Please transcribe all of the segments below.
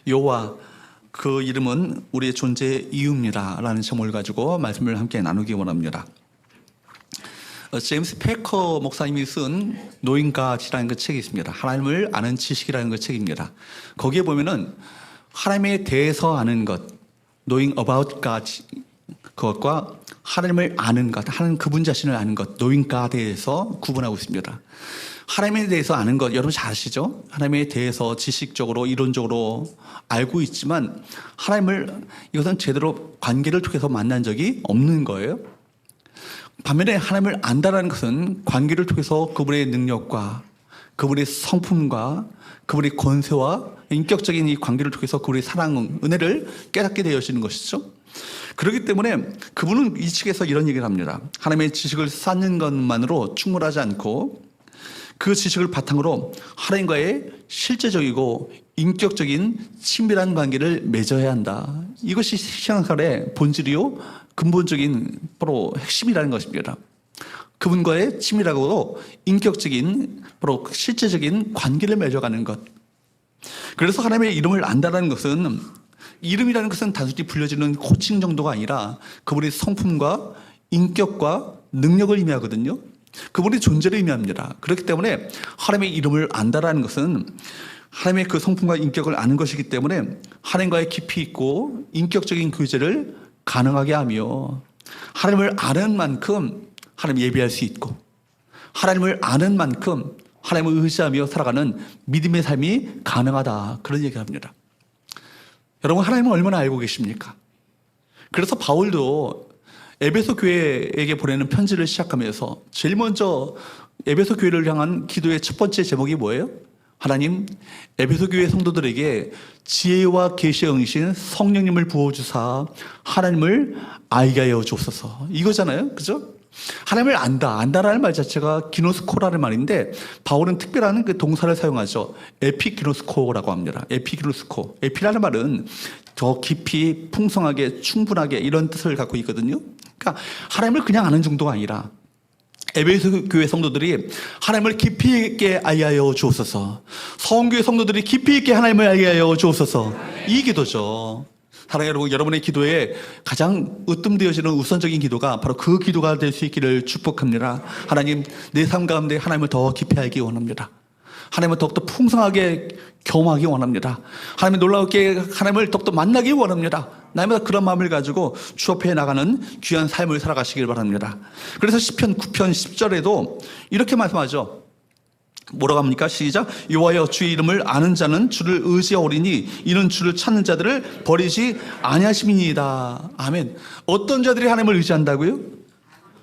여호와, 그 이름은 우리의 존재의 이유입니다 라는 제목을 가지고 말씀을 함께 나누기 원합니다. 제임스 패커 목사님이 쓴 Knowing God이라는 그 책이 있습니다. 하나님을 아는 지식이라는 그 책입니다. 거기에 보면은 하나님에 대해서 아는 것, Knowing about God, 그것과 하나님을 아는 것, 하나님 그분 자신을 아는 것, Knowing God에 대해서 구분하고 있습니다. 하나님에 대해서 아는 것, 여러분 잘 아시죠? 하나님에 대해서 지식적으로, 이론적으로 알고 있지만 하나님을, 이것은 제대로 관계를 통해서 만난 적이 없는 거예요. 반면에 하나님을 안다라는 것은 관계를 통해서 그분의 능력과 그분의 성품과 그분의 권세와 인격적인 이 관계를 통해서 그분의 사랑, 은혜를 깨닫게 되어지는 것이죠. 그렇기 때문에 그분은 이 책에서 이런 얘기를 합니다. 하나님의 지식을 쌓는 것만으로 충분하지 않고 그 지식을 바탕으로 하나님과의 실제적이고 인격적인 친밀한 관계를 맺어야 한다. 이것이 신앙생활의 본질이요 근본적인 바로 핵심이라는 것입니다. 그분과의 친밀하고 인격적인 바로 실제적인 관계를 맺어가는 것. 그래서 하나님의 이름을 안다는 것은, 이름이라는 것은 단순히 불려지는 호칭 정도가 아니라 그분의 성품과 인격과 능력을 의미하거든요. 그분의 존재를 의미합니다. 그렇기 때문에 하나님의 이름을 안다라는 것은 하나님의 그 성품과 인격을 아는 것이기 때문에 하나님과의 깊이 있고 인격적인 교제를 가능하게 하며, 하나님을 아는 만큼 하나님 예배할 수 있고, 하나님을 아는 만큼 하나님을 의지하며 살아가는 믿음의 삶이 가능하다, 그런 얘기를 합니다. 여러분, 하나님을 얼마나 알고 계십니까? 그래서 바울도 에베소 교회에게 보내는 편지를 시작하면서 제일 먼저 에베소 교회를 향한 기도의 첫 번째 제목이 뭐예요? 하나님, 에베소 교회 성도들에게 지혜와 계시의 영이신 성령님을 부어주사 하나님을 알게 하여 주옵소서. 이거잖아요, 그죠? 하나님을 안다라는 말 자체가 기노스코라는 말인데 바울은 특별한 그 동사를 사용하죠. 에피기노스코라고 합니다. 에피기노스코. 에피라는 말은 더 깊이, 풍성하게, 충분하게 이런 뜻을 갖고 있거든요. 그러니까 하나님을 그냥 아는 정도가 아니라 에베소 교회 성도들이 하나님을 깊이 있게 알게 하여 주옵소서. 서원교회 성도들이 깊이 있게 하나님을 알게 하여 주옵소서. 이 기도죠. 사랑하는 여러분, 여러분의 기도에 가장 으뜸되어지는 우선적인 기도가 바로 그 기도가 될 수 있기를 축복합니다. 하나님, 내 삶 가운데 하나님을 더 깊이 알기 원합니다. 하나님을 더욱더 풍성하게 경험하기 원합니다. 하나님의 놀라우게 하나님을 더욱더 만나기 원합니다. 날마다 그런 마음을 가지고 주 앞에 나가는 귀한 삶을 살아가시길 바랍니다. 그래서 시편 9편 10절에도 이렇게 말씀하죠. 뭐라고 합니까? 시작. 여호와여, 주의 이름을 아는 자는 주를 의지하오리니 이는 주를 찾는 자들을 버리지 아니하심이니이다. 아멘. 어떤 자들이 하나님을 의지한다고요?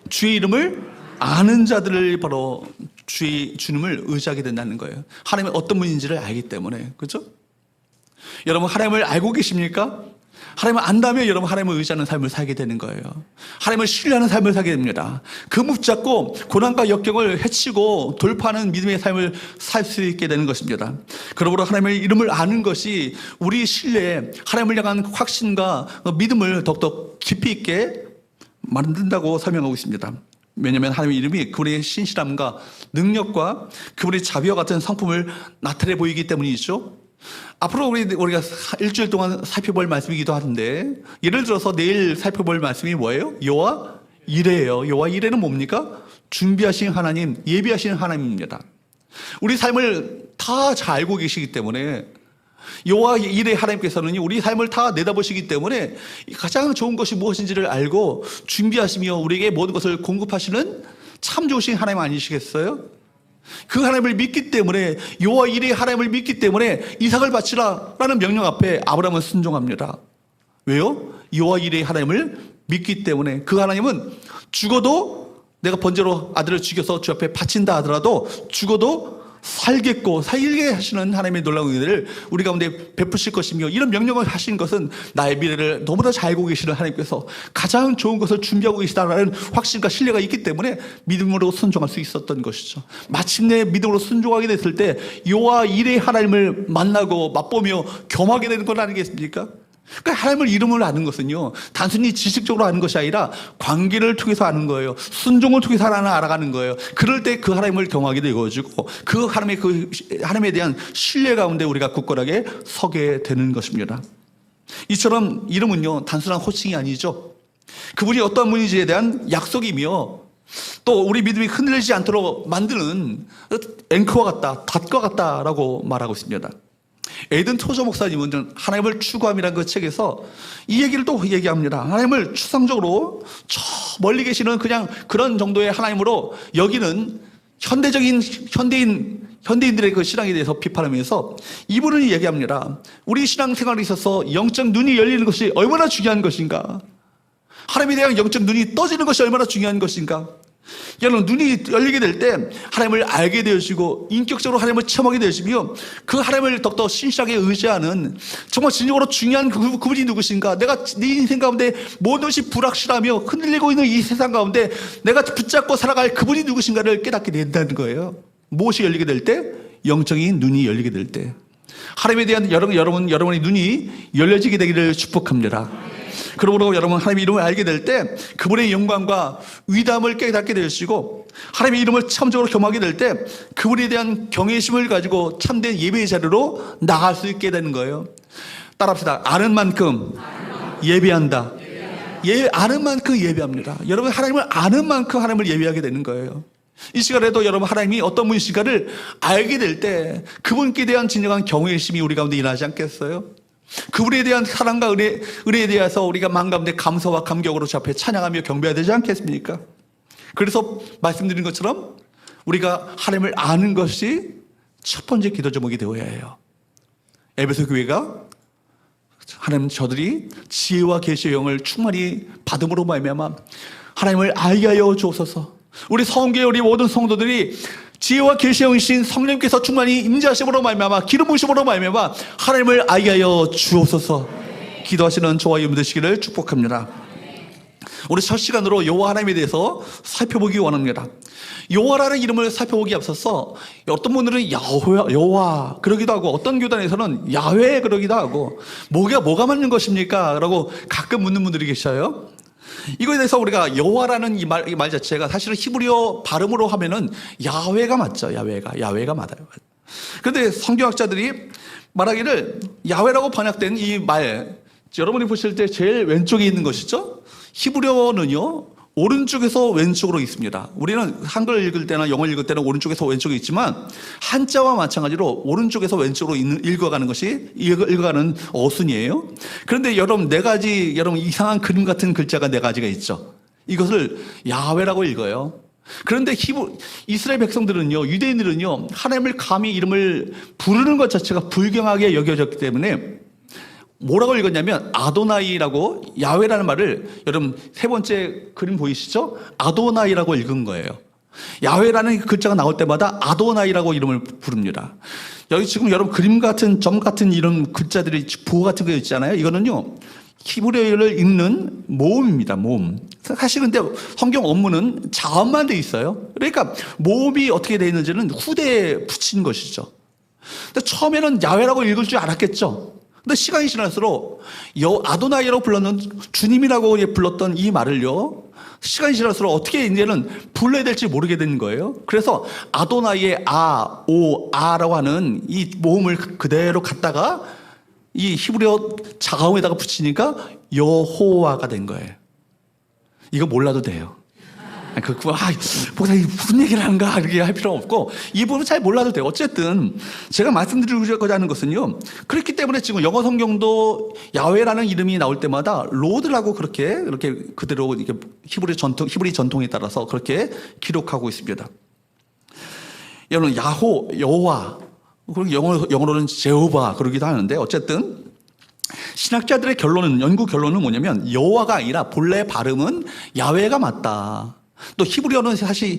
주의 이름을 아는 자들을 바로 주님을 의지하게 된다는 거예요. 하나님이 어떤 분인지를 알기 때문에. 그렇죠? 여러분, 하나님을 알고 계십니까? 하나님을 안다면 여러분 하나님을 의지하는 삶을 살게 되는 거예요. 하나님을 신뢰하는 삶을 살게 됩니다. 그 붙잡고 고난과 역경을 헤치고 돌파하는 믿음의 삶을 살 수 있게 되는 것입니다. 그러므로 하나님의 이름을 아는 것이 우리 신뢰에 하나님을 향한 확신과 믿음을 더욱더 깊이 있게 만든다고 설명하고 있습니다. 왜냐하면 하나님의 이름이 그분의 신실함과 능력과 그분의 자비와 같은 성품을 나타내 보이기 때문이죠. 앞으로 우리가 일주일 동안 살펴볼 말씀이기도 한데, 예를 들어서 내일 살펴볼 말씀이 뭐예요? 여호와 이레예요. 여호와 이레는 뭡니까? 준비하신 하나님, 예비하신 하나님입니다. 우리 삶을 다 잘 알고 계시기 때문에, 여호와 이레 하나님께서는 우리 삶을 다 내다보시기 때문에 가장 좋은 것이 무엇인지를 알고 준비하시며 우리에게 모든 것을 공급하시는 참 좋으신 하나님 아니시겠어요? 그 하나님을 믿기 때문에, 여호와 이레 하나님을 믿기 때문에 이삭을 바치라라는 명령 앞에 아브라함은 순종합니다. 왜요? 여호와 이레 하나님을 믿기 때문에. 그 하나님은 죽어도, 내가 번제로 아들을 죽여서 주 앞에 바친다 하더라도 죽어도 살겠고 살게 하시는 하나님의 놀라운 은혜를 우리 가운데 베푸실 것이며, 이런 명령을 하신 것은 나의 미래를 너무나 잘 알고 계시는 하나님께서 가장 좋은 것을 준비하고 계시다라는 확신과 신뢰가 있기 때문에 믿음으로 순종할 수 있었던 것이죠. 마침내 믿음으로 순종하게 됐을 때 여호와 이레 하나님을 만나고 맛보며 경험하게 되는 건 아니겠습니까? 그러니까 하나님을 이름을 아는 것은요, 단순히 지식적으로 아는 것이 아니라 관계를 통해서 아는 거예요. 순종을 통해서 알아가는 거예요. 그럴 때 그 하나님을 경험하게 되어지고 그 하나님에 대한 신뢰 가운데 우리가 굳건하게 서게 되는 것입니다. 이처럼 이름은요, 단순한 호칭이 아니죠. 그분이 어떤 분인지에 대한 약속이며 또 우리 믿음이 흔들리지 않도록 만드는 앵커와 같다, 닷과 같다라고 말하고 있습니다. 에이든 토저 목사님은 하나님을 추구함이라는 그 책에서 이 얘기를 또 얘기합니다. 하나님을 추상적으로 저 멀리 계시는 그냥 그런 정도의 하나님으로 여기는 현대인들의 그 신앙에 대해서 비판하면서 이분은 얘기합니다. 우리 신앙생활에 있어서 영적 눈이 열리는 것이 얼마나 중요한 것인가? 하나님에 대한 영적 눈이 떠지는 것이 얼마나 중요한 것인가? 여러분, 눈이 열리게 될 때 하나님을 알게 되어지고 인격적으로 하나님을 체험하게 되어지며 그 하나님을 더욱더 신실하게 의지하는 정말 진정으로 중요한 그분이 누구신가? 내가 네 인생 가운데 모든 것이 불확실하며 흔들리고 있는 이 세상 가운데 내가 붙잡고 살아갈 그분이 누구신가를 깨닫게 된다는 거예요. 무엇이 열리게 될 때? 영적인 눈이 열리게 될 때. 하나님에 대한 여러분의 눈이 열려지게 되기를 축복합니다. 그러므로 여러분, 하나님의 이름을 알게 될 때 그분의 영광과 위대함을 깨닫게 되시고 하나님의 이름을 참적으로 경험하게 될 때 그분에 대한 경외심을 가지고 참된 예배의 자리로 나갈 수 있게 되는 거예요. 따라합시다. 아는 만큼 예배한다. 아는 만큼 예배합니다. 여러분, 하나님을 아는 만큼 하나님을 예배하게 되는 거예요. 이 시간에도 여러분, 하나님이 어떤 분이신가를 알게 될 때 그분께 대한 진정한 경외심이 우리 가운데 일어나지 않겠어요? 그분에 대한 사랑과 은혜에 대해서 우리가 마음 가운데 감사와 감격으로 주 앞에 찬양하며 경배해야 되지 않겠습니까? 그래서 말씀드린 것처럼 우리가 하나님을 아는 것이 첫 번째 기도 제목이 되어야 해요. 에베소 교회가 하나님, 저들이 지혜와 계시의 영을 충만히 받음으로 말미암아 하나님을 알게 하여 주옵소서. 우리 성교회 우리 모든 성도들이 지혜와 계시의 영이신 성령께서 충만히 임재하심으로 말미암아 기름 부으심으로 말미암아 하나님을 알게 하여 주옵소서. 기도하시는 저와 여러분 되시기를 축복합니다. 우리 첫 시간으로 여호와 하나님에 대해서 살펴보기 원합니다. 여호와라는 이름을 살펴보기 앞서서 어떤 분들은 여호와 그러기도 하고 어떤 교단에서는 야훼 그러기도 하고 뭐가 맞는 것입니까? 라고 가끔 묻는 분들이 계셔요. 이거에 대해서 우리가 여호와라는 이 말 자체가 사실은 히브리어 발음으로 하면은 야훼가 맞죠. 야훼가 맞아요. 그런데 성경학자들이 말하기를 야훼라고 번역된 이 말, 여러분이 보실 때 제일 왼쪽에 있는 것이죠. 히브리어는요, 오른쪽에서 왼쪽으로 있습니다. 우리는 한글 읽을 때나 영어 읽을 때는 오른쪽에서 왼쪽에 있지만 한자와 마찬가지로 오른쪽에서 왼쪽으로 읽어가는 것이 읽어가는 어순이에요. 그런데 여러분, 여러분 이상한 그림 같은 글자가 4가지가 있죠. 이것을 야훼라고 읽어요. 그런데 이스라엘 백성들은요, 유대인들은요, 하나님을 감히 이름을 부르는 것 자체가 불경하게 여겨졌기 때문에 뭐라고 읽었냐면 아도나이라고, 야훼라는 말을 여러분 3번째 그림 보이시죠? 아도나이라고 읽은 거예요. 야훼라는 글자가 나올 때마다 아도나이라고 이름을 부릅니다. 여기 지금 여러분 그림 같은 점 같은 이런 글자들이 부호 같은 거 있잖아요. 이거는요, 히브리어를 읽는 모음입니다. 모음. 사실 근데 성경 원문은 자음만 돼 있어요. 그러니까 모음이 어떻게 돼 있는지는 후대에 붙인 것이죠. 근데 처음에는 야훼라고 읽을 줄 알았겠죠. 근데 시간이 지날수록 아도나이라고 불렀는, 주님이라고 불렀던 이 말을요, 시간이 지날수록 어떻게 이제는 불러야 될지 모르게 된 거예요. 그래서 아도나이의 아라고 하는 이 모음을 그대로 갖다가 이 히브리어 자음에다가 붙이니까 여호와가 된 거예요. 이거 몰라도 돼요. 목사님 무슨 얘기를 하는가 이렇게 할 필요 없고 이 부분은 잘 몰라도 돼요. 어쨌든 제가 말씀드리고자 하는 것은요, 그렇기 때문에 지금 영어 성경도 야훼라는 이름이 나올 때마다 로드라고 그렇게 그대로 이렇게 히브리 전통에 따라서 그렇게 기록하고 있습니다. 여러분, 여호와, 그리고 영어로는 제호바 그러기도 하는데, 어쨌든 신학자들의 연구 결론은 뭐냐면 여호와가 아니라 본래 발음은 야훼가 맞다. 또 히브리어는 사실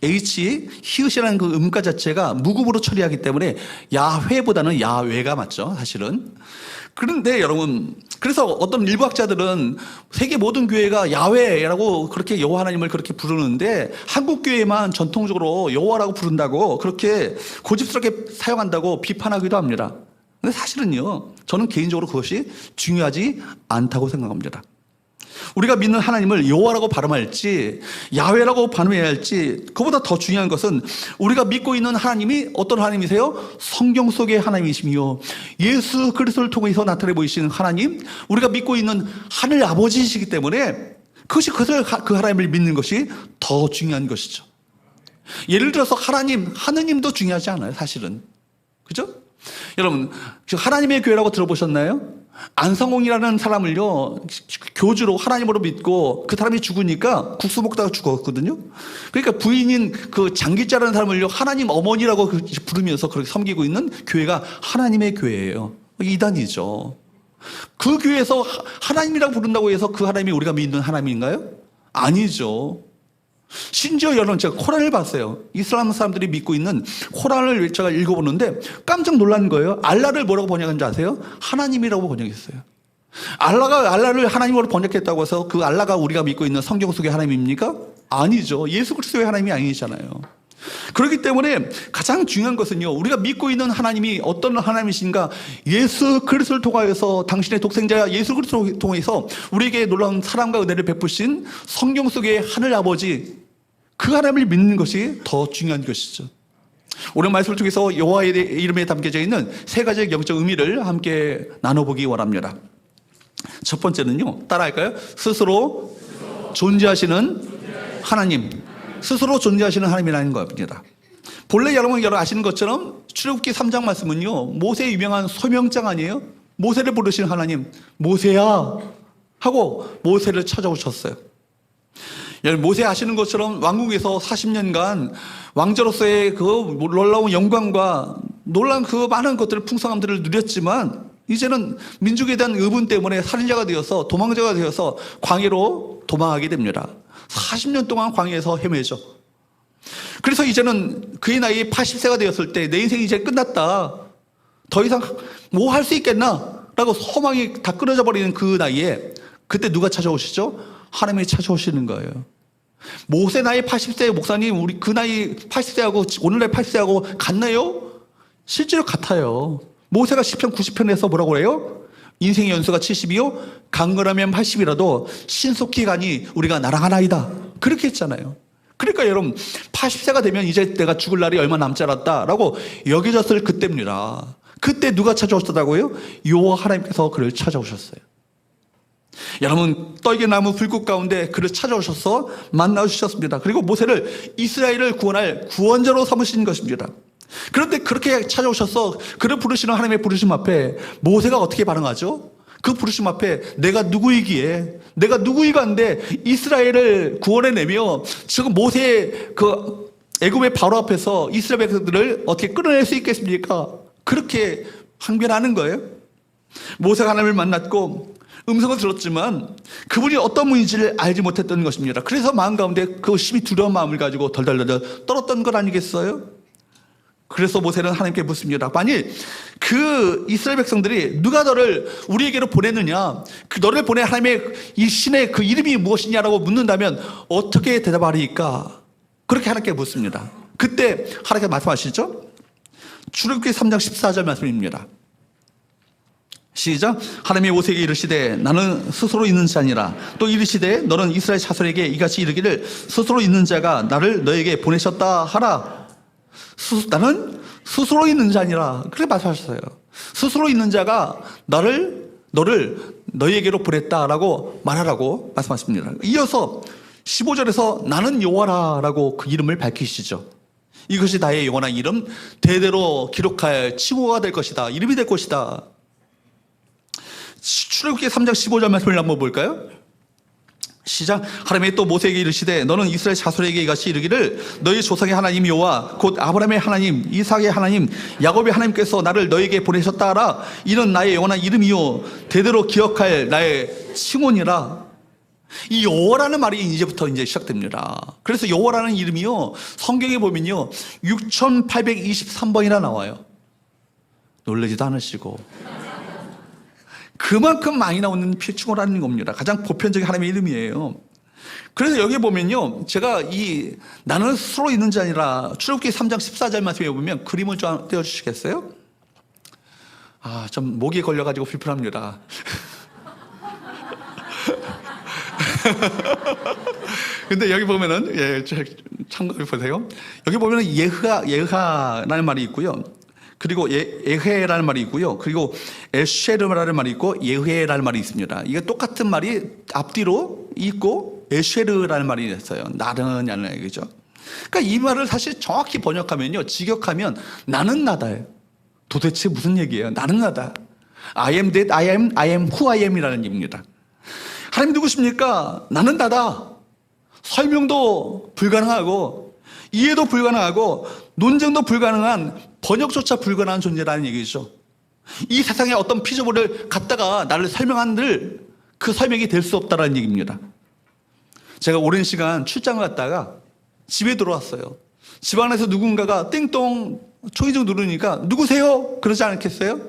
히읗이라는 그 음가 자체가 무급으로 처리하기 때문에 야훼보다는 야훼가 맞죠, 사실은. 그런데 여러분, 그래서 어떤 일부 학자들은 세계 모든 교회가 야훼라고 그렇게 여호와 하나님을 그렇게 부르는데 한국 교회만 전통적으로 여호와라고 부른다고 그렇게 고집스럽게 사용한다고 비판하기도 합니다. 근데 사실은요, 저는 개인적으로 그것이 중요하지 않다고 생각합니다. 우리가 믿는 하나님을 여호와라고 발음할지 야훼라고 발음해야 할지, 그보다 더 중요한 것은 우리가 믿고 있는 하나님이 어떤 하나님이세요? 성경 속의 하나님이시며 예수 그리스도를 통해서 나타내 보이시는 하나님, 우리가 믿고 있는 하늘 아버지이시기 때문에 그것이 그 하나님을 믿는 것이 더 중요한 것이죠. 예를 들어서 하느님도 중요하지 않아요, 사실은. 그죠? 여러분, 하나님의 교회라고 들어보셨나요? 안상홍이라는 사람을요, 교주로 하나님으로 믿고 그 사람이 죽으니까 국수 먹다가 죽었거든요. 그러니까 부인인 그 장기자라는 사람을요, 하나님 어머니라고 부르면서 그렇게 섬기고 있는 교회가 하나님의 교회예요. 이단이죠. 그 교회에서 하나님이라고 부른다고 해서 그 하나님이 우리가 믿는 하나님인가요? 아니죠. 심지어 여러분, 제가 코란을 봤어요. 이슬람 사람들이 믿고 있는 코란을 제가 읽어보는데 깜짝 놀란 거예요. 알라를 뭐라고 번역한 줄 아세요? 하나님이라고 번역했어요. 알라를 하나님으로 번역했다고 해서 그 알라가 우리가 믿고 있는 성경 속의 하나님입니까? 아니죠. 예수 그리스도의 하나님이 아니잖아요. 그렇기 때문에 가장 중요한 것은요, 우리가 믿고 있는 하나님이 어떤 하나님이신가, 예수 그리스도를 통하여서 당신의 독생자 예수 그리스도를 통해서 우리에게 놀라운 사랑과 은혜를 베푸신 성경 속의 하늘 아버지, 그 하나님을 믿는 것이 더 중요한 것이죠. 오늘 말씀을 통해서 여호와의 이름에 담겨져 있는 세 가지의 영적 의미를 함께 나눠보기 원합니다. 첫 번째는요, 따라할까요? 스스로 존재하시는 하나님, 스스로 존재하시는 하나님이라는 겁니다. 본래 여러분 아시는 것처럼 출애굽기 3장 말씀은요, 모세의 유명한 소명장 아니에요? 모세를 부르시는 하나님, 모세야 하고 모세를 찾아오셨어요. 모세 아시는 것처럼 왕궁에서 40년간 왕자로서의 그 놀라운 영광과 놀라운 그 많은 것들을, 풍성함들을 누렸지만 이제는 민족에 대한 의분 때문에 살인자가 되어서, 도망자가 되어서 광야로 도망하게 됩니다. 40년 동안 광야에서 헤매죠. 그래서 이제는 그의 나이 80세가 되었을 때 내 인생이 이제 끝났다, 더 이상 뭐 할 수 있겠나 라고 소망이 다 끊어져 버리는 그 나이에 그때 누가 찾아오시죠? 하나님이 찾아오시는 거예요. 모세 나이 80세 목사님, 우리 그 나이 80세하고 오늘날 80세하고 같나요? 실제로 같아요. 모세가 10편 90편에서 뭐라고 해요? 인생의 연수가 70이요 강건하면 80이라도 신속히 가니 우리가 날아가나이다, 그렇게 했잖아요. 그러니까 여러분, 80세가 되면 이제 내가 죽을 날이 얼마 남지 않았다라고 여겨졌을 그때입니다. 그때 누가 찾아오셨다고요? 여호와 하나님께서 그를 찾아오셨어요. 여러분, 떨기나무 불꽃 가운데 그를 찾아오셔서 만나주셨습니다. 그리고 모세를 이스라엘을 구원할 구원자로 삼으신 것입니다. 그런데 그렇게 찾아오셔서 그를 부르시는 하나님의 부르심 앞에 모세가 어떻게 반응하죠? 그 부르심 앞에 내가 누구이기에, 내가 누구이간데 이스라엘을 구원해내며 지금 모세의 그 애굽의 바로 앞에서 이스라엘 백성들을 어떻게 끌어낼 수 있겠습니까? 그렇게 항변하는 거예요. 모세가 하나님을 만났고 음성을 들었지만 그분이 어떤 분인지를 알지 못했던 것입니다. 그래서 마음 가운데 그 심히 두려운 마음을 가지고 덜덜덜 떨었던 것 아니겠어요? 그래서 모세는 하나님께 묻습니다. 만일 그 이스라엘 백성들이 누가 너를 우리에게로 보냈느냐, 그 너를 보낸 하나님의 이 신의 그 이름이 무엇이냐라고 묻는다면 어떻게 대답하리까? 그렇게 하나님께 묻습니다. 그때 하나님께 말씀하시죠. 출애굽기 3장 14절 말씀입니다. 시작. 하나님이 모세에게 이르시되 나는 스스로 있는 자니라. 또 이르시되 너는 이스라엘 자손에게 이같이 이르기를 스스로 있는 자가 나를 너에게 보내셨다 하라. 나는 스스로 있는 자니라. 그렇게 말씀하셨어요. 스스로 있는 자가 너를 너희에게로 보냈다라고 말하라고 말씀하십니다. 이어서 15절에서 나는 여호와라라고 그 이름을 밝히시죠. 이것이 나의 영원한 이름, 대대로 기록할 칭호가 될 것이다, 이름이 될 것이다. 출애굽기 3장 15절 말씀을 한번 볼까요? 시작. 하나님이 또 모세에게 이르시되 너는 이스라엘 자손에게 이같이 이르기를 너희 조상의 하나님 여호와 곧 아브라함의 하나님, 이삭의 하나님, 야곱의 하나님께서 나를 너에게 보내셨다 하라. 이는 나의 영원한 이름이요 대대로 기억할 나의 칭호니라. 이 여호와라는 말이 이제부터 이제 시작됩니다. 그래서 여호와라는 이름이요, 성경에 보면요 6823번이나 나와요. 놀라지도 않으시고 그만큼 많이 나오는 필충어라는 겁니다. 가장 보편적인 하나님의 이름이에요. 그래서 여기 보면요, 제가 나는 스스로 있는 자 아니라 출애굽기 3장 14절 말씀에 보면 그림을 좀 떼어주시겠어요? 좀 목이 걸려가지고 불편합니다. 근데 여기 보면은, 참고해 보세요. 여기 보면은 예흐라는 말이 있고요. 그리고 예헤라는 말이 있고요. 그리고 에쉐르라는 말이 있고 예헤라는 말이 있습니다. 이게 똑같은 말이 앞뒤로 있고 에쉐르라는 말이 있어요. 나는 얘기죠. 그러니까 이 말을 사실 정확히 번역하면요, 직역하면 나는 나다예요. 도대체 무슨 얘기예요? 나는 나다. I am that I am who I am이라는 얘기입니다. 하나님 누구십니까? 나는 나다. 설명도 불가능하고 이해도 불가능하고 논쟁도 불가능한, 번역조차 불가능한 존재라는 얘기죠. 이 세상에 어떤 피조물을 갖다가 나를 설명한들 그 설명이 될 수 없다는 얘기입니다. 제가 오랜 시간 출장을 갔다가 집에 들어왔어요. 집 안에서 누군가가 띵동 초인종 누르니까 누구세요? 그러지 않겠어요?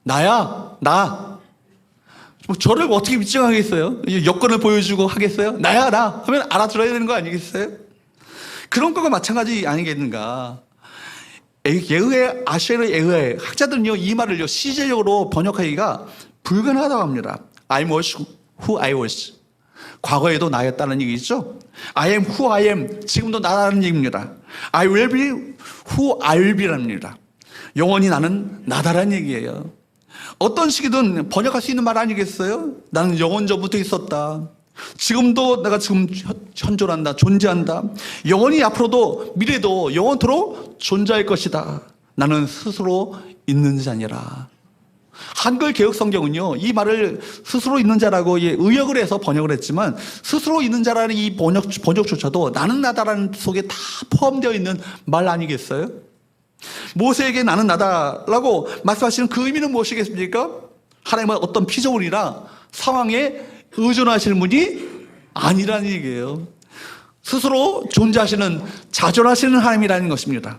나야, 나. 저를 어떻게 입증하겠어요? 여권을 보여주고 하겠어요? 나야, 나 하면 알아들어야 되는 거 아니겠어요? 그런 거가 마찬가지 아니겠는가. 예흐에, 아쉐르 예흐에, 학자들은요 이 말을요 시제적으로 번역하기가 불가능하다고 합니다. I was who I was. 과거에도 나였다는 얘기죠. I am who I am. 지금도 나라는 얘기입니다. I will be who I will be랍니다. 영원히 나는 나다라는 얘기예요. 어떤 식이든 번역할 수 있는 말 아니겠어요? 나는 영원전부터 있었다. 지금도 내가 지금 현존한다, 존재한다. 영원히 앞으로도 미래도 영원토록 존재할 것이다. 나는 스스로 있는 자니라. 한글 개혁 성경은요 이 말을 스스로 있는 자라고 의역을 해서 번역을 했지만, 스스로 있는 자라는 이 번역조차도 나는 나다라는 속에 다 포함되어 있는 말 아니겠어요? 모세에게 나는 나다라고 말씀하시는 그 의미는 무엇이겠습니까? 하나님은 어떤 피조물이나 상황에 의존하시는 분이 아니라는 얘기예요. 스스로 존재하시는, 자존하시는 하나님이라는 것입니다.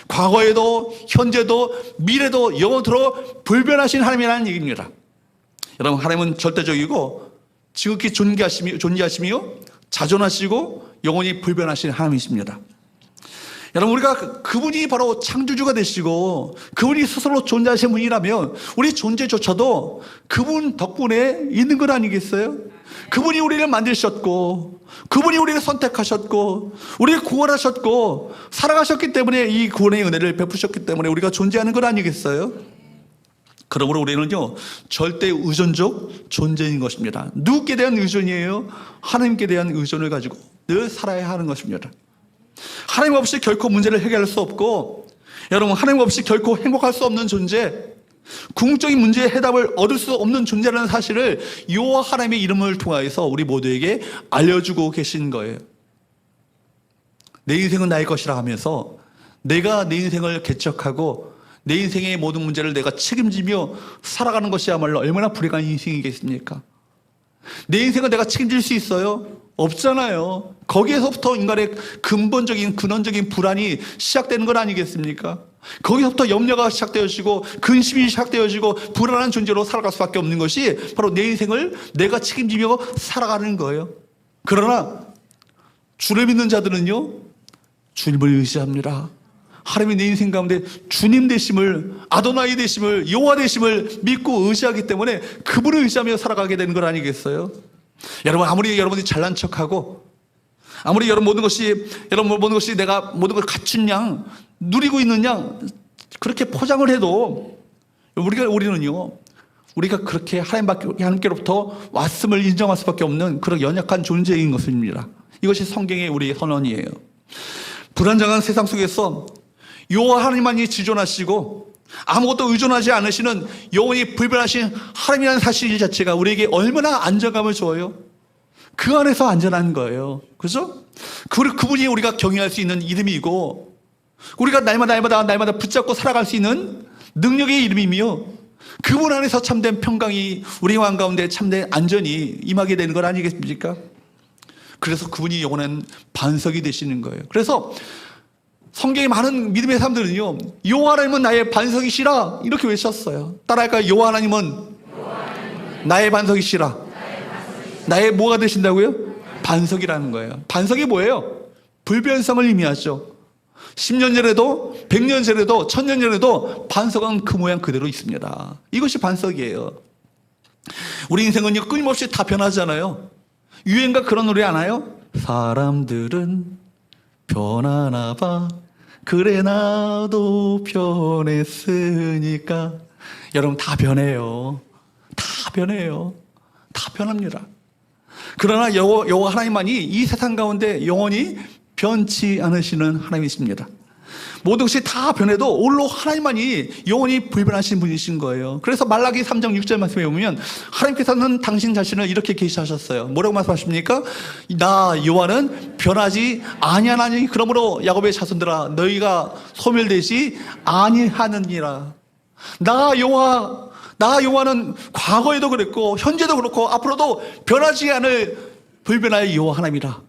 과거에도 현재도 미래도 영원토록 불변하신 하나님이라는 얘기입니다. 여러분, 하나님은 절대적이고 지극히 존재하시며 자존하시고 영원히 불변하신 하나님이십니다. 여러분, 우리가 그분이 바로 창조주가 되시고 그분이 스스로 존재하신 분이라면 우리 존재조차도 그분 덕분에 있는 것 아니겠어요? 그분이 우리를 만드셨고 그분이 우리를 선택하셨고 우리를 구원하셨고 살아가셨기 때문에 이 구원의 은혜를 베푸셨기 때문에 우리가 존재하는 것 아니겠어요? 그러므로 우리는요 절대 의존적 존재인 것입니다. 누구께 대한 의존이에요? 하나님께 대한 의존을 가지고 늘 살아야 하는 것입니다. 하나님 없이 결코 문제를 해결할 수 없고, 여러분, 하나님 없이 결코 행복할 수 없는 존재, 궁극적인 문제의 해답을 얻을 수 없는 존재라는 사실을 여호와 하나님의 이름을 통하여서 우리 모두에게 알려주고 계신 거예요. 내 인생은 나의 것이라 하면서 내가 내 인생을 개척하고 내 인생의 모든 문제를 내가 책임지며 살아가는 것이야말로 얼마나 불행한 인생이겠습니까? 내 인생을 내가 책임질 수 있어요? 없잖아요. 거기에서부터 인간의 근본적인 근원적인 불안이 시작되는 건 아니겠습니까? 거기서부터 염려가 시작되어지고 근심이 시작되어지고 불안한 존재로 살아갈 수밖에 없는 것이 바로 내 인생을 내가 책임지며 살아가는 거예요. 그러나 주를 믿는 자들은요 주님을 의지합니다. 하나님이 내 인생 가운데 주님 되심을, 아도나이 되심을, 여호와 되심을 믿고 의지하기 때문에 그분을 의지하며 살아가게 되는 것 아니겠어요? 여러분, 아무리 여러분이 잘난 척하고 아무리 여러분 모든 것이 내가 모든 걸 갖춘 양, 누리고 있는 양 그렇게 포장을 해도 우리가 그렇게 하나님께로부터 왔음을 인정할 수밖에 없는 그런 연약한 존재인 것입니다. 이것이 성경의 우리의 선언이에요. 불안정한 세상 속에서 여호와 하나님만이 지존하시고 아무것도 의존하지 않으시는 영원히 불변하신 하나님이라는 사실 자체가 우리에게 얼마나 안정감을 줘요. 그 안에서 안전한 거예요. 그죠? 그분이 우리가 경외할 수 있는 이름이고 우리가 날마다 붙잡고 살아갈 수 있는 능력의 이름이며 그분 안에서 참된 평강이 우리 마음 가운데 참된 안전이 임하게 되는 것 아니겠습니까? 그래서 그분이 영원한 반석이 되시는 거예요. 그래서 성경의 많은 믿음의 사람들은요 여호와 하나님은 나의 반석이시라 이렇게 외쳤어요. 따라할까요? 여호와 하나님은 나의 반석이시라. 나의 뭐가 되신다고요? 반석이라는 거예요. 반석이 뭐예요? 불변성을 의미하죠. 10년 전에도 100년 전에도 1000년 전에도 반석은 그 모양 그대로 있습니다. 이것이 반석이에요. 우리 인생은요 끊임없이 다 변하잖아요. 유행가 그런 노래 아나요? 사람들은 변하나 봐 그래 나도 변했으니까. 여러분 다 변해요. 다 변해요. 다 변합니다. 그러나 여호와 하나님만이 이 세상 가운데 영원히 변치 않으시는 하나님이십니다. 모든 것이 다 변해도 홀로 하나님만이 영원히 불변하신 분이신 거예요. 그래서 말라기 3장 6절 말씀에 보면 하나님께서는 당신 자신을 이렇게 계시하셨어요. 뭐라고 말씀하십니까? 나 여호와는 변하지 아니하나니 그러므로 야곱의 자손들아 너희가 소멸되지 아니하느니라. 나 여호와는 과거에도 그랬고 현재도 그렇고 앞으로도 변하지 않을 불변할 여호와 하나님이라.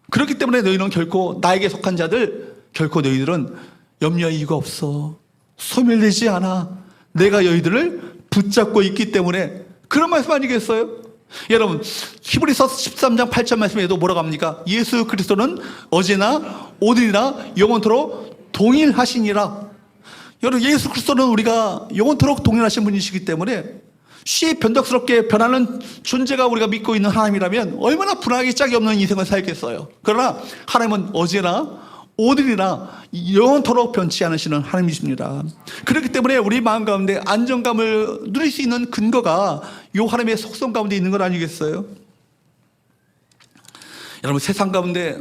그렇기 때문에 너희는 결코 나에게 속한 자들 결코 너희들은 염려할 이유가 없어. 소멸되지 않아. 내가 너희들을 붙잡고 있기 때문에. 그런 말씀 아니겠어요? 여러분 히브리서 13장 8절 말씀에도 뭐라고 합니까? 예수 그리스도는 어제나 오늘이나 영원토록 동일하시니라. 여러분 예수 그리스도는 우리가 영원토록 동일하신 분이시기 때문에 쉽게 변덕스럽게 변하는 존재가 우리가 믿고 있는 하나님이라면 얼마나 불안하기 짝이 없는 인생을 살겠어요. 그러나 하나님은 어제나 오늘이나 영원토록 변치 않으시는 하나님이십니다. 그렇기 때문에 우리 마음 가운데 안정감을 누릴 수 있는 근거가 이 하나님의 속성 가운데 있는 것 아니겠어요? 여러분 세상 가운데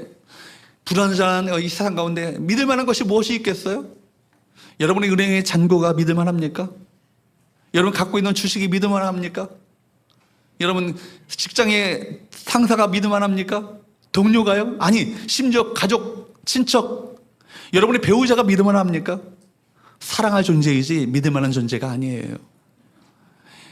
불안한 이 세상 가운데 믿을 만한 것이 무엇이 있겠어요? 여러분의 은행의 잔고가 믿을 만합니까? 여러분 갖고 있는 주식이 믿을 만합니까? 여러분 직장의 상사가 믿을 만합니까? 동료가요? 아니 심지어 가족, 친척, 여러분의 배우자가 믿을 만합니까? 사랑할 존재이지 믿을 만한 존재가 아니에요.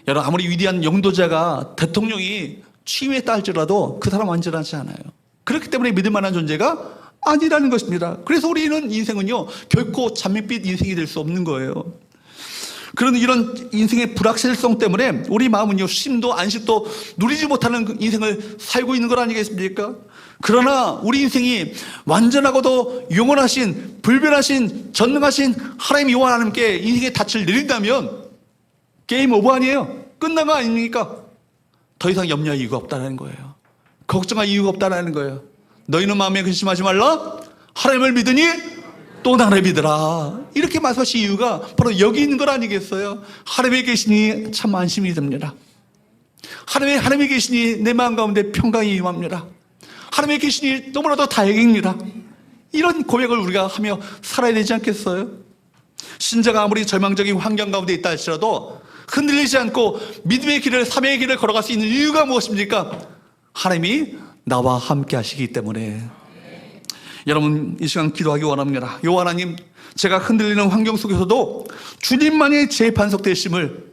여러분 아무리 위대한 영도자가 대통령이 취임에 따를지라도 그 사람 완전하지 않아요. 그렇기 때문에 믿을 만한 존재가 아니라는 것입니다. 그래서 우리는 인생은요 결코 잔밋빛 인생이 될 수 없는 거예요. 그런 이런 인생의 불확실성 때문에 우리 마음은요 쉼도 안식도 누리지 못하는 인생을 살고 있는 것 아니겠습니까? 그러나 우리 인생이 완전하고도 영원하신 불변하신 전능하신 하나님 여호와 하나님께 인생의 닻을 내린다면 게임 오버 아니에요. 끝난 거 아닙니까? 더 이상 염려할 이유가 없다는 거예요. 걱정할 이유가 없다는 거예요. 너희는 마음에 근심하지 말라. 하나님을 믿으니 또 나를 믿으라. 이렇게 말씀하신 이유가 바로 여기 있는 것 아니겠어요? 하나님에 계시니 참 안심이 됩니다. 하나님에 계시니 내 마음 가운데 평강이 임합니다. 하나님에 계시니 너무나도 다행입니다. 이런 고백을 우리가 하며 살아야 되지 않겠어요? 신자가 아무리 절망적인 환경 가운데 있다 할지라도 흔들리지 않고 믿음의 길을 사명의 길을 걸어갈 수 있는 이유가 무엇입니까? 하나님이 나와 함께 하시기 때문에. 여러분 이 시간 기도하기 원합니다. 여호와 하나님, 제가 흔들리는 환경 속에서도 주님만이 제 반석 되심을,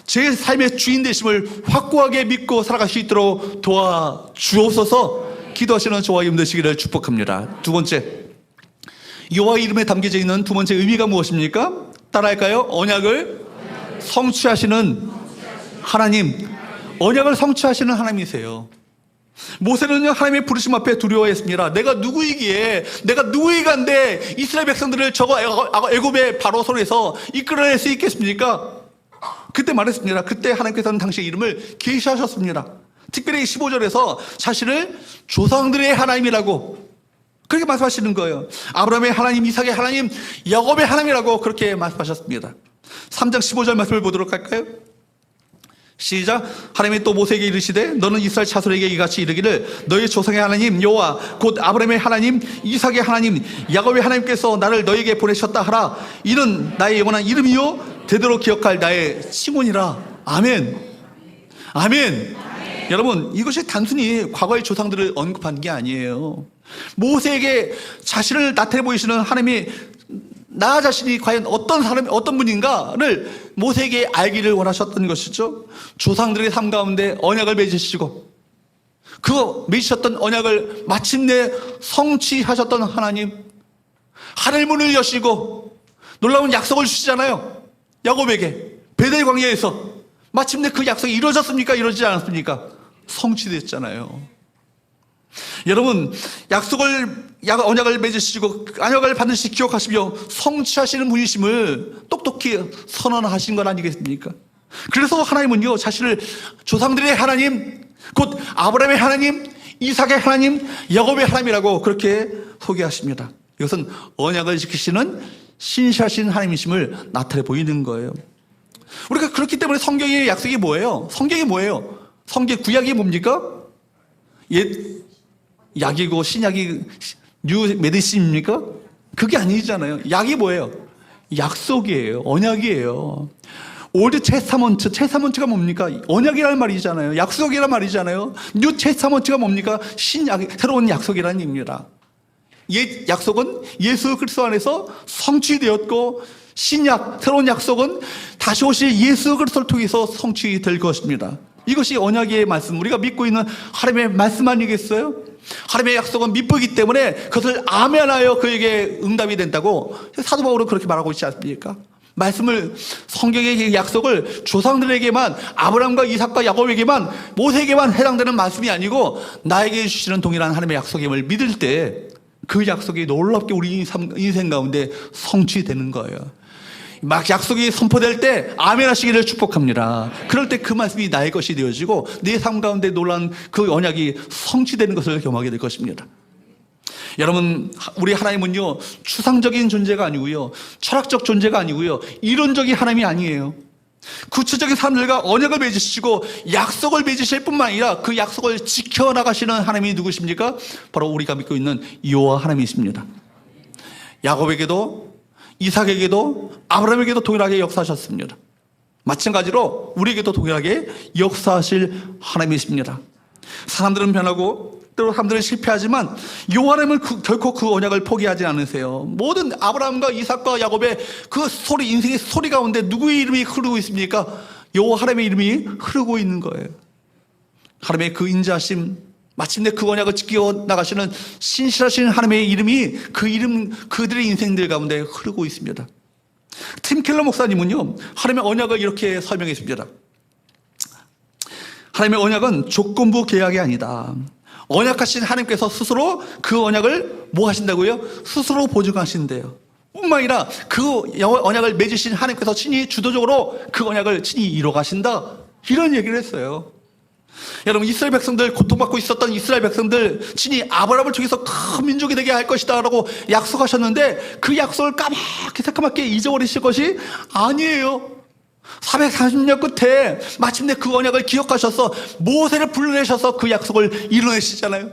제 삶의 주인 되심을 확고하게 믿고 살아갈 수 있도록 도와주옵소서. 기도하시는 저와 여러분 되시기를 축복합니다. 두 번째, 여호와 이름에 담겨져 있는 두 번째 의미가 무엇입니까? 따라할까요? 언약을 성취하시는 하나님. 언약을 성취하시는 하나님이세요. 모세는요 하나님의 부르심 앞에 두려워했습니다. 내가 누구이기에, 내가 누구이간데 이스라엘 백성들을 저거 애굽의 바로 손에서 이끌어낼 수 있겠습니까? 그때 말했습니다. 그때 하나님께서는 당시의 이름을 계시하셨습니다. 특별히 15절에서 자신을 조상들의 하나님이라고 그렇게 말씀하시는 거예요. 아브라함의 하나님, 이삭의 하나님, 야곱의 하나님이라고 그렇게 말씀하셨습니다. 3장 15절 말씀을 보도록 할까요? 시작. 하나님이 또 모세에게 이르시되 너는 이스라엘 자손에게 이같이 이르기를 너희 조상의 하나님 여호와 곧 아브라함의 하나님, 이삭의 하나님, 야곱의 하나님께서 나를 너희에게 보내셨다 하라. 이는 나의 영원한 이름이요 대대로 기억할 나의 칭혼이라. 아멘. 아멘. 여러분 이것이 단순히 과거의 조상들을 언급한 게 아니에요. 모세에게 자신을 나타내 보이시는 하나님이 나 자신이 과연 어떤 사람, 어떤 분인가를 모세에게 알기를 원하셨던 것이죠. 조상들의 삶 가운데 언약을 맺으시고 그 맺으셨던 언약을 마침내 성취하셨던 하나님, 하늘 문을 여시고 놀라운 약속을 주시잖아요. 야곱에게 베델 광야에서 마침내 그 약속이 이루어졌습니까? 이루어지지 않았습니까? 성취됐잖아요. 여러분, 언약을 맺으시고 언약을 반드시 기억하시며 성취하시는 분이심을 똑똑히 선언하신 건 아니겠습니까? 그래서 하나님은요, 자신을 조상들의 하나님, 곧 아브라함의 하나님, 이삭의 하나님, 야곱의 하나님이라고 그렇게 소개하십니다. 이것은 언약을 지키시는 신실하신 하나님이심을 나타내 보이는 거예요. 우리가 그렇기 때문에 성경의 약속이 뭐예요? 성경이 뭐예요? 성경 구약이 뭡니까? 약이고 신약이 뉴 메디신입니까? 그게 아니잖아요. 약이 뭐예요? 약속이에요. 언약이에요. 올드 테스타먼트가 뭡니까? 언약이라는 말이잖아요. 약속이란 말이잖아요. 뉴 테스타먼트가 뭡니까? 새로운 약속이라는 의미입니다. 옛 약속은 예수 그리스도 안에서 성취되었고, 새로운 약속은 다시 오실 예수 그리스도를 통해서 성취될 것입니다. 이것이 언약의 말씀, 우리가 믿고 있는 하나님의 말씀 아니겠어요? 하나님의 약속은 믿보이기 때문에 그것을 아멘하여 그에게 응답이 된다고 사도 바울은 그렇게 말하고 있지 않습니까? 말씀을, 성경의 약속을 조상들에게만, 아브라함과 이삭과 야곱에게만, 모세에게만 해당되는 말씀이 아니고 나에게 주시는 동일한 하나님의 약속임을 믿을 때 그 약속이 놀랍게 우리 인생 가운데 성취되는 거예요. 막 약속이 선포될 때 아멘 하시기를 축복합니다. 그럴 때 그 말씀이 나의 것이 되어지고 내 삶 가운데 놀란 그 언약이 성취되는 것을 경험하게 될 것입니다. 여러분, 우리 하나님은요, 추상적인 존재가 아니고요, 철학적 존재가 아니고요, 이론적인 하나님이 아니에요. 구체적인 사람들과 언약을 맺으시고 약속을 맺으실 뿐만 아니라 그 약속을 지켜나가시는 하나님이 누구십니까? 바로 우리가 믿고 있는 여호와 하나님이십니다. 야곱에게도 이삭에게도 아브라함에게도 동일하게 역사하셨습니다. 마찬가지로 우리에게도 동일하게 역사하실 하나님이십니다. 사람들은 변하고 때로 사람들은 실패하지만 여호와 하나님은 결코 그 언약을 포기하지 않으세요. 모든 아브라함과 이삭과 야곱의 그 소리, 인생의 소리 가운데 누구의 이름이 흐르고 있습니까? 여호와 하나님의 이름이 흐르고 있는 거예요. 하나님의 그 인자하심, 마침내 그 언약을 지켜 나가시는 신실하신 하나님의 이름이 그들의 인생들 가운데 흐르고 있습니다. 팀 켈러 목사님은요, 하나님의 언약을 이렇게 설명했습니다. 하나님의 언약은 조건부 계약이 아니다. 언약하신 하나님께서 스스로 그 언약을 뭐 하신다고요? 스스로 보증하신대요. 뿐만 아니라 그 언약을 맺으신 하나님께서 친히 주도적으로 그 언약을 친히 이뤄가신다. 이런 얘기를 했어요. 여러분, 이스라엘 백성들, 고통받고 있었던 이스라엘 백성들 친히 아브라함을 통해서 큰 민족이 되게 할 것이다 라고 약속하셨는데 그 약속을 새까맣게 잊어버리실 것이 아니에요. 440년 끝에 마침내 그 언약을 기억하셔서 모세를 불러내셔서 그 약속을 이뤄내시잖아요.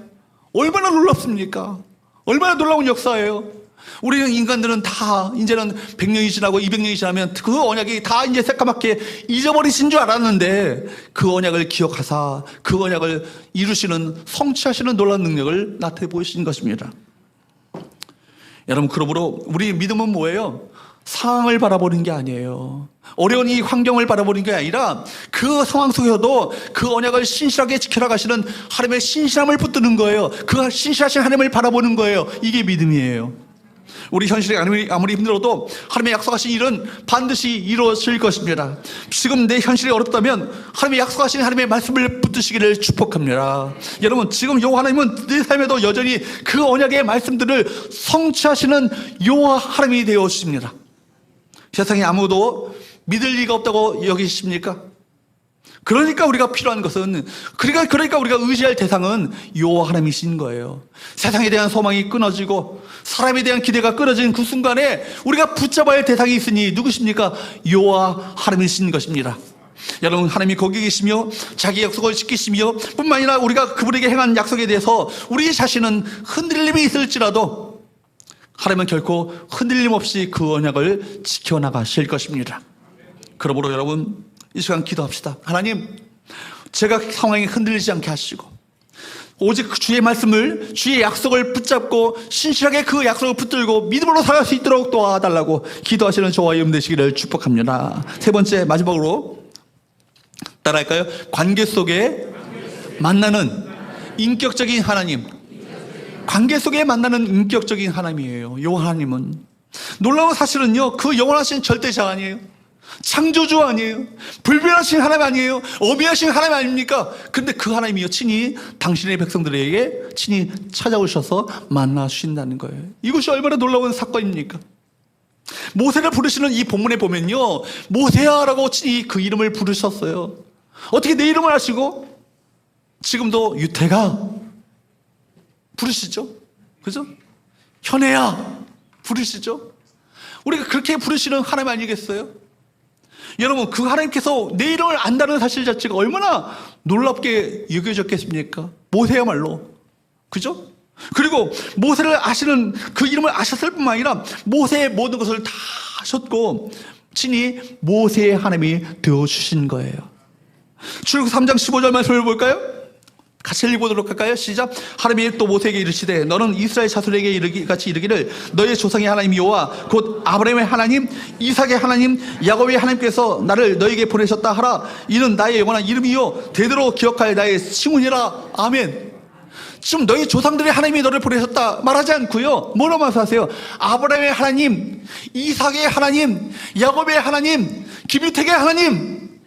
얼마나 놀랍습니까? 얼마나 놀라운 역사예요. 우리는 인간들은 다 이제는 100년이 지나고 200년이 지나면 그 언약이 다 이제 새까맣게 잊어버리신 줄 알았는데 그 언약을 기억하사 그 언약을 이루시는, 성취하시는 놀라운 능력을 나타내 보이신 것입니다. 여러분, 그러므로 우리 믿음은 뭐예요? 상황을 바라보는 게 아니에요. 어려운 이 환경을 바라보는 게 아니라 그 상황 속에서도 그 언약을 신실하게 지켜나가시는 하나님의 신실함을 붙드는 거예요. 그 신실하신 하나님을 바라보는 거예요. 이게 믿음이에요. 우리 현실이 아무리 힘들어도 하나님의 약속하신 일은 반드시 이루어질 것입니다. 지금 내 현실이 어렵다면 하나님의 약속하신 하나님의 말씀을 붙드시기를 축복합니다. 여러분, 지금 여호와 하나님은 내 삶에도 여전히 그 언약의 말씀들을 성취하시는 여호와 하나님이 되어주십니다. 세상에 아무도 믿을 리가 없다고 여기십니까? 그러니까 우리가 필요한 것은, 그러니까 우리가 의지할 대상은 여호와 하나님이신 거예요. 세상에 대한 소망이 끊어지고 사람에 대한 기대가 끊어진 그 순간에 우리가 붙잡아야 할 대상이 있으니 누구십니까? 여호와 하나님이신 것입니다. 여러분, 하나님이 거기 계시며 자기 약속을 지키시며 뿐만 아니라 우리가 그분에게 행한 약속에 대해서 우리 자신은 흔들림이 있을지라도 하나님은 결코 흔들림 없이 그 언약을 지켜나가실 것입니다. 그러므로 여러분, 이 시간 기도합시다. 하나님, 제가 상황이 흔들리지 않게 하시고 오직 주의 말씀을, 주의 약속을 붙잡고 신실하게 그 약속을 붙들고 믿음으로 살아갈 수 있도록 도와달라고 기도하시는 저와 여러분 되시기를 축복합니다. 세 번째, 마지막으로 따라할까요? 관계 속에 만나는 인격적인 하나님. 관계 속에 만나는 인격적인 하나님이에요. 여호와 하나님은 놀라운 사실은요, 그 영원하신 절대자 아니에요. 창조주 아니에요? 불변하신 하나님 아니에요? 어미하신 하나님 아닙니까? 근데 그 하나님이요 친히 당신의 백성들에게 친히 찾아오셔서 만나 주신다는 거예요. 이것이 얼마나 놀라운 사건입니까? 모세를 부르시는 이 본문에 보면요, 모세야라고 친히 그 이름을 부르셨어요. 어떻게 내 이름을 아시고 지금도 유태가 부르시죠? 그죠? 현애야 부르시죠? 우리가 그렇게 부르시는 하나님 아니겠어요? 여러분, 그 하나님께서 내 이름을 안다는 사실 자체가 얼마나 놀랍게 여겨졌겠습니까? 모세야말로. 그죠? 그리고 모세를 아시는, 그 이름을 아셨을 뿐만 아니라 모세의 모든 것을 다 아셨고 친히 모세의 하나님이 되어주신 거예요. 출애굽 3장 15절 말씀을 볼까요? 같이 읽어보도록 할까요? 시작. 하나님이 또 모세에게 이르시되 너는 이스라엘 자손에게 같이 이르기를 너의 조상의 하나님 여호와 곧 아브라함의 하나님 이삭의 하나님 야곱의 하나님께서 나를 너에게 보내셨다 하라. 이는 나의 영원한 이름이요 대대로 기억할 나의 칭훈이라. 아멘. 지금 너희 조상들의 하나님이 너를 보내셨다 말하지 않고요, 뭐라고 말씀하세요? 아브라함의 하나님, 이삭의 하나님, 야곱의 하나님, 김유택의 하나님.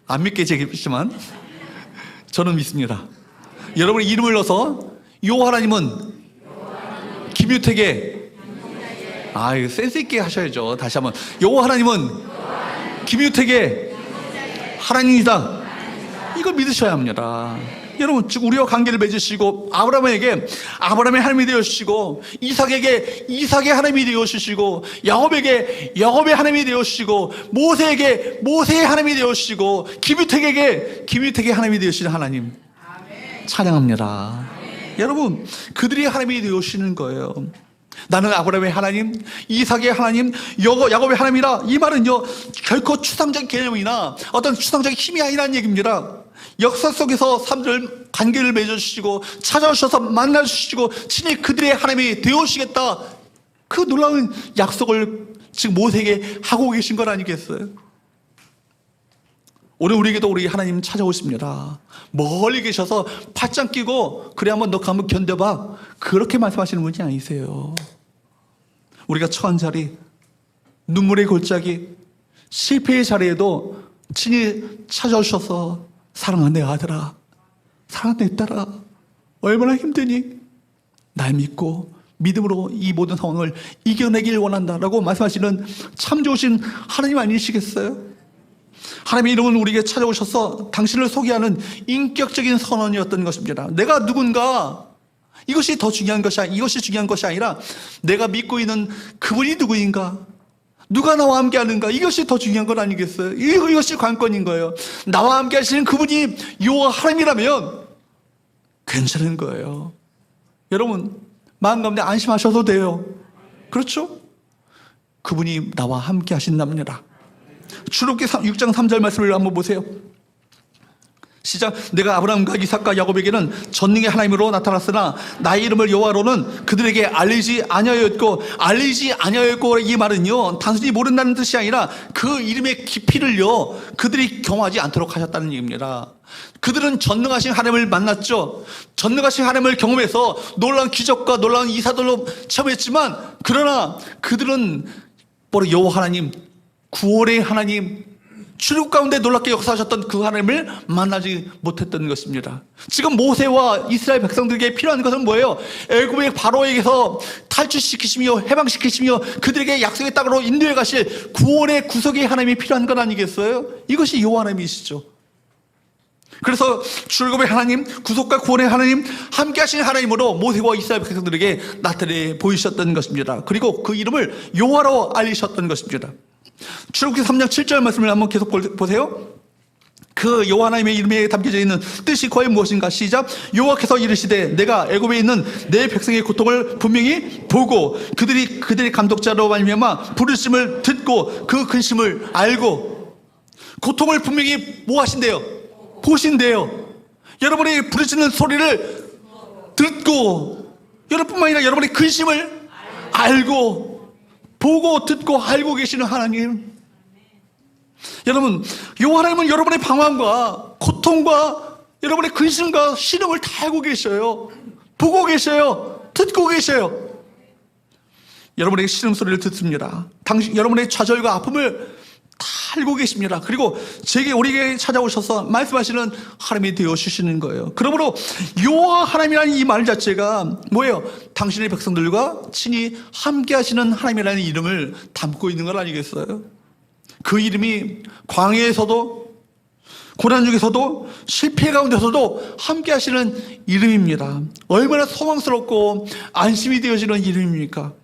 안 믿겠지만 저는 믿습니다. 여러분의 이름을 넣어서 요 하나님은 김유택의, 이거 센스 있게 하셔야죠. 다시 한번. 요 하나님은 김유택의 하나님이다. 이걸 믿으셔야 합니다. 여러분, 지금 우리와 관계를 맺으시고 아브라함에게 아브라함의 하나님이 되어주시고 이삭에게 이삭의 하나님이 되어주시고 야곱에게 야곱의 하나님이 되어주시고 모세에게 모세의 하나님이 되어주시고 김유택에게 김유택의 하나님이 되어주시는 하나님 찬양합니다. 여러분, 그들이 하나님이 되어주시는 거예요. 나는 아브라함의 하나님, 이삭의 하나님, 야곱의 하나님이라. 이 말은요 결코 추상적인 개념이나 어떤 추상적인 힘이 아니라는 얘기입니다. 역사 속에서 사람들 관계를 맺어주시고 찾아오셔서 만나주시고 친히 그들의 하나님이 되어주시겠다, 그 놀라운 약속을 지금 모세에게 하고 계신 건 아니겠어요? 오늘 우리에게도 우리 하나님 찾아오십니다. 멀리 계셔서 팔짱 끼고 그래 한번 너 한번 견뎌봐, 그렇게 말씀하시는 분이 아니세요. 우리가 처한 자리, 눈물의 골짜기, 실패의 자리에도 친히 찾아오셔서 사랑하는 내 아들아, 사랑하는 내 딸아, 얼마나 힘드니? 날 믿고 믿음으로 이 모든 상황을 이겨내길 원한다라고 말씀하시는 참 좋으신 하나님 아니시겠어요? 하나님의 이름은 우리에게 찾아오셔서 당신을 소개하는 인격적인 선언이었던 것입니다. 내가 누군가, 이것이 더 중요한 것이 이것이 중요한 것이 아니라 내가 믿고 있는 그분이 누구인가, 누가 나와 함께 하는가, 이것이 더 중요한 건 아니겠어요? 이것이 관건인 거예요. 나와 함께 하시는 그분이 여호와 하나님이라면 괜찮은 거예요. 여러분, 마음 가운데 안심하셔도 돼요. 그렇죠? 그분이 나와 함께 하신답니다. 출애굽기 6장 3절 말씀을 한번 보세요. 시작. 내가 아브라함과 이삭과 야곱에게는 전능의 하나님으로 나타났으나 나의 이름을 여호와로는 그들에게 알리지 아니하였고, 알리지 아니하였고, 이 말은요 단순히 모른다는 뜻이 아니라 그 이름의 깊이를요 그들이 경험하지 않도록 하셨다는 얘기입니다. 그들은 전능하신 하나님을 만났죠. 전능하신 하나님을 경험해서 놀라운 기적과 놀라운 이사들로 체험했지만, 그러나 그들은 바로 여호와 하나님, 구원의 하나님, 출애굽 가운데 놀랍게 역사하셨던 그 하나님을 만나지 못했던 것입니다. 지금 모세와 이스라엘 백성들에게 필요한 것은 뭐예요? 애굽의 바로에게서 탈출시키시며 해방시키시며 그들에게 약속의 땅으로 인도해 가실 구원의 구속의 하나님이 필요한 건 아니겠어요? 이것이 여호와 하나님이시죠. 그래서 출애굽의 하나님, 구속과 구원의 하나님, 함께 하시는 하나님으로 모세와 이스라엘 백성들에게 나타내 보이셨던 것입니다. 그리고 그 이름을 여호와로 알리셨던 것입니다. 출애굽기 3장 7절 말씀을 한번 계속 보세요. 그 여호와 하나님의 이름에 담겨져 있는 뜻이 과연 무엇인가? 시작. 여호와께서 이르시되 내가 애굽에 있는 내 백성의 고통을 분명히 보고 그들의 감독자로 말미암아 부르심을 듣고 그 근심을 알고. 고통을 분명히 뭐 하신대요? 보신대요. 여러분이 부르시는 소리를 듣고, 여러분뿐만 아니라 여러분의 근심을 알고, 보고 듣고 알고 계시는 하나님. 여러분, 여호와 하나님은 여러분의 방황과 고통과 여러분의 근심과 신음을 다 알고 계셔요. 보고 계셔요. 듣고 계셔요. 여러분에게 신음소리를 듣습니다. 여러분의 좌절과 아픔을 다 알고 계십니다. 그리고 우리에게 찾아오셔서 말씀하시는 하나님이 되어주시는 거예요. 그러므로 여호와 하나님이라는 이 말 자체가 뭐예요? 당신의 백성들과 친히 함께 하시는 하나님이라는 이름을 담고 있는 건 아니겠어요? 그 이름이 광야에서도 고난 중에서도 실패 가운데서도 함께 하시는 이름입니다. 얼마나 소망스럽고 안심이 되어지는 이름입니까?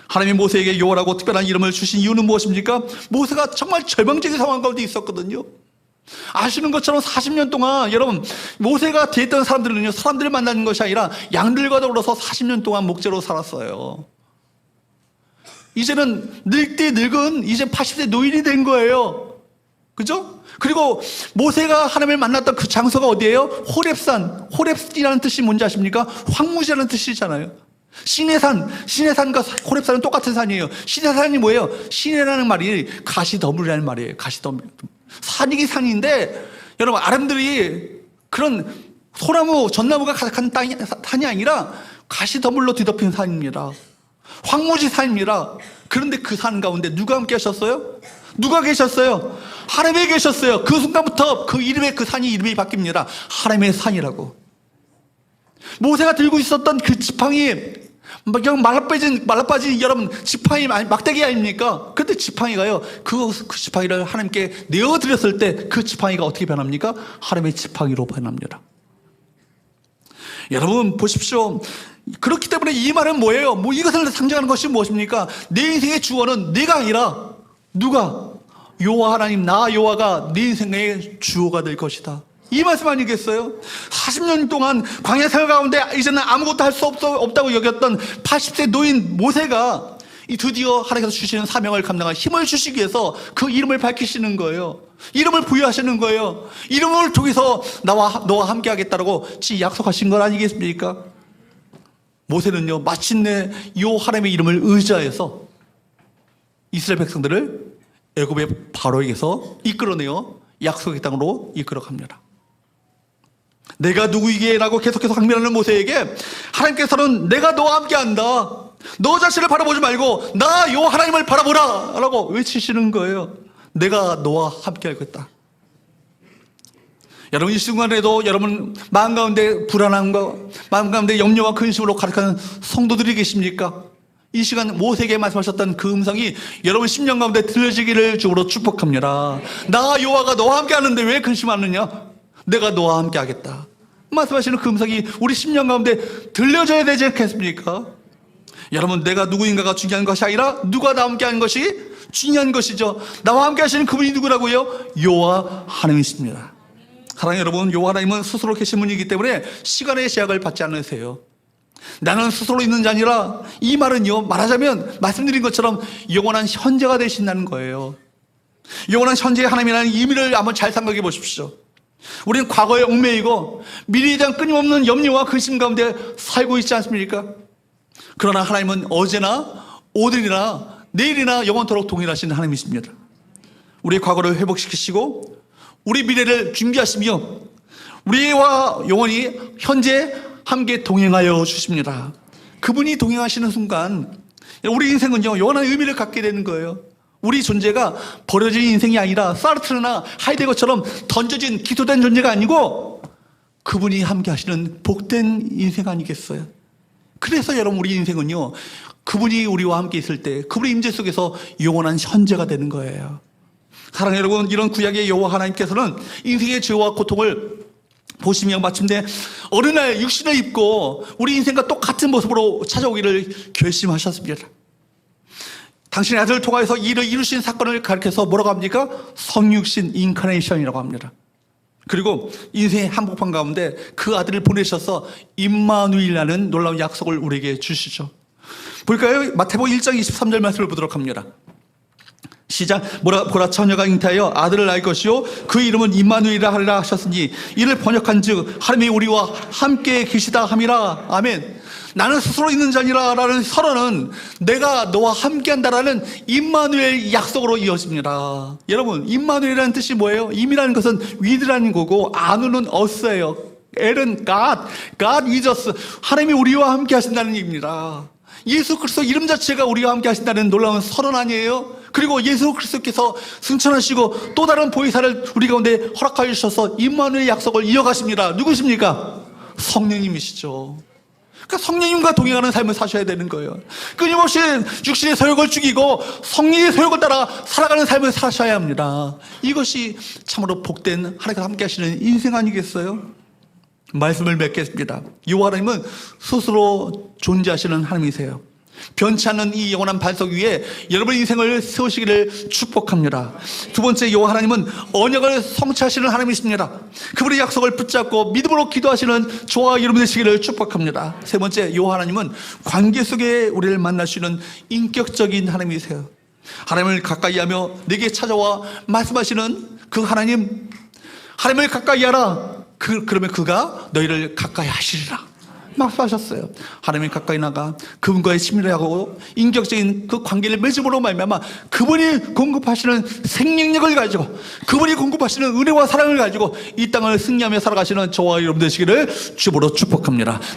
하나님이 모세에게 여호와라고 특별한 이름을 주신 이유는 무엇입니까? 모세가 정말 절망적인 상황 가운데 있었거든요. 아시는 것처럼 40년 동안 여러분 모세가 대했던 사람들은요, 사람들을 만나는 것이 아니라 양들과 더불어서 40년 동안 목재로 살았어요. 이제는 늙디 늙은 이제 80세 노인이 된 거예요. 그죠? 그리고 모세가 하나님을 만났던 그 장소가 어디예요? 호렙산. 호렙이라는 뜻이 뭔지 아십니까? 황무지라는 뜻이잖아요. 시내산과 호렙산은 똑같은 산이에요. 시내산이 뭐예요? 시내라는 말이 가시더물이라는 말이에요. 가시더물. 산이긴 산인데 여러분 아람들이 그런 소나무, 전나무가 가득한 산이 아니라 가시더물로 뒤덮인 산입니다. 황무지 산입니다. 그런데 그 산 가운데 누가 함께 하셨어요? 누가 계셨어요? 하나님이 계셨어요. 그 순간부터 그 이름의 그 산이 이름이 바뀝니다. 하나님의 산이라고. 모세가 들고 있었던 그 지팡이, 그냥 말라빠진 여러분 지팡이 막대기 아닙니까? 그런데 지팡이가요, 그 지팡이를 하나님께 내어드렸을 때 그 지팡이가 어떻게 변합니까? 하나님의 지팡이로 변합니다. 여러분 보십시오. 그렇기 때문에 이 말은 뭐예요? 이것을 상징하는 것이 무엇입니까? 내 인생의 주어는 내가 아니라 누가? 여호와 하나님, 나 여호와가 내 인생의 주어가 될 것이다. 이 말씀 아니겠어요? 40년 동안 광야 생활 가운데 이제는 아무것도 할 수 없다고 여겼던 80세 노인 모세가 드디어 하나님께서 주시는 사명을 감당할 힘을 주시기 위해서 그 이름을 밝히시는 거예요. 이름을 부여하시는 거예요. 이름을 통해서 너와 함께 하겠다라고 약속하신 건 아니겠습니까? 모세는요, 마침내 요 하나님의 이름을 의지하여서 이스라엘 백성들을 애굽의 바로에게서 이끌어내어 약속의 땅으로 이끌어갑니다. 내가 누구이게? 라고 계속해서 항변하는 모세에게 하나님께서는 내가 너와 함께한다. 너 자신을 바라보지 말고 나 요 하나님을 바라보라 라고 외치시는 거예요. 내가 너와 함께하겠다. 여러분 이 순간에도 여러분 마음 가운데 불안함과 마음 가운데 염려와 근심으로 가득한 성도들이 계십니까? 이 시간 모세에게 말씀하셨던 그 음성이 여러분 심령 가운데 들려지기를 주로 축복합니다. 나 여호와가 너와 함께 하는데 왜 근심하느냐? 내가 너와 함께 하겠다 말씀하시는 그 음성이 우리 심령 가운데 들려져야 되지 않겠습니까? 여러분 내가 누구인가가 중요한 것이 아니라 누가 나와 함께 하는 것이 중요한 것이죠. 나와 함께 하시는 그분이 누구라고요? 여호와 하나님이십니다. 사랑하는 여러분, 여호와 하나님은 스스로 계신 분이기 때문에 시간의 제약을 받지 않으세요. 나는 스스로 있는 자 아니라 이 말은요, 말하자면 말씀드린 것처럼 영원한 현재가 되신다는 거예요. 영원한 현재의 하나님이라는 의미를 한번 잘 생각해 보십시오. 우리는 과거에 얽매이고 미래에 대한 끊임없는 염려와 근심 가운데 살고 있지 않습니까? 그러나 하나님은 어제나 오늘이나 내일이나 영원토록 동일하신 하나님이십니다. 우리의 과거를 회복시키시고 우리 미래를 준비하시며 우리와 영원히 현재 함께 동행하여 주십니다. 그분이 동행하시는 순간 우리 인생은요, 영원한 의미를 갖게 되는 거예요. 우리 존재가 버려진 인생이 아니라 사르트르나 하이데거처럼 던져진 기도된 존재가 아니고 그분이 함께 하시는 복된 인생 아니겠어요? 그래서 여러분 우리 인생은요, 그분이 우리와 함께 있을 때 그분의 임재 속에서 영원한 현재가 되는 거예요. 사랑하는 여러분, 이런 구약의 여호와 하나님께서는 인생의 죄와 고통을 보시며 마침내 어느 날 육신을 입고 우리 인생과 똑같은 모습으로 찾아오기를 결심하셨습니다. 당신의 아들을 통하여서 이를 이루신 사건을 가리켜서 뭐라고 합니까? 성육신 인카네이션이라고 합니다. 그리고 인생의 한복판 가운데 그 아들을 보내셔서 임마누엘이라는 놀라운 약속을 우리에게 주시죠. 볼까요? 마태복음 1장 23절 말씀을 보도록 합니다. 시작. 보라 처녀가 잉태하여 아들을 낳을 것이요 그 이름은 임마누엘이라 하리라 하셨으니 이를 번역한즉 하나님이 우리와 함께 계시다 함이라. 아멘. 나는 스스로 있는 자니라 라는 선언은 내가 너와 함께 한다라는 임마누엘 약속으로 이어집니다. 여러분 임마누엘이라는 뜻이 뭐예요? 임이라는 것은 with라는 거고 아누는 us예요. 엘은 God with us. 하나님이 우리와 함께 하신다는 얘기입니다. 예수 그리스도 이름 자체가 우리와 함께 하신다는 놀라운 선언 아니에요? 그리고 예수 그리스도께서 승천하시고 또 다른 보혜사를 우리 가운데 허락하여 주셔서 임마누엘의 약속을 이어가십니다. 누구십니까? 성령님이시죠. 그러니까 성령님과 동행하는 삶을 사셔야 되는 거예요. 끊임없이 육신의 소욕을 죽이고 성령의 소욕을 따라 살아가는 삶을 사셔야 합니다. 이것이 참으로 복된 하나님과 함께 하시는 인생 아니겠어요? 말씀을 맺겠습니다. 여호와 하나님은 스스로 존재하시는 하나님이세요. 변치 않는 이 영원한 반석 위에 여러분의 인생을 세우시기를 축복합니다. 두 번째, 여호와 하나님은 언약을 성취하시는 하나님이십니다. 그분의 약속을 붙잡고 믿음으로 기도하시는 저와 여러분 되시기를 축복합니다. 세 번째, 여호와 하나님은 관계 속에 우리를 만나시는 인격적인 하나님이세요. 하나님을 가까이하며 내게 찾아와 말씀하시는 그 하나님, 하나님을 가까이하라. 그러면 그가 너희를 가까이 하시리라 말씀하셨어요. 하나님 가까이 나가 그분과의 친밀을 하고 인격적인 그 관계를 맺음으로 말미암아 그분이 공급하시는 생명력을 가지고 그분이 공급하시는 은혜와 사랑을 가지고 이 땅을 승리하며 살아가시는 저와 여러분 되시기를 주보로 축복합니다.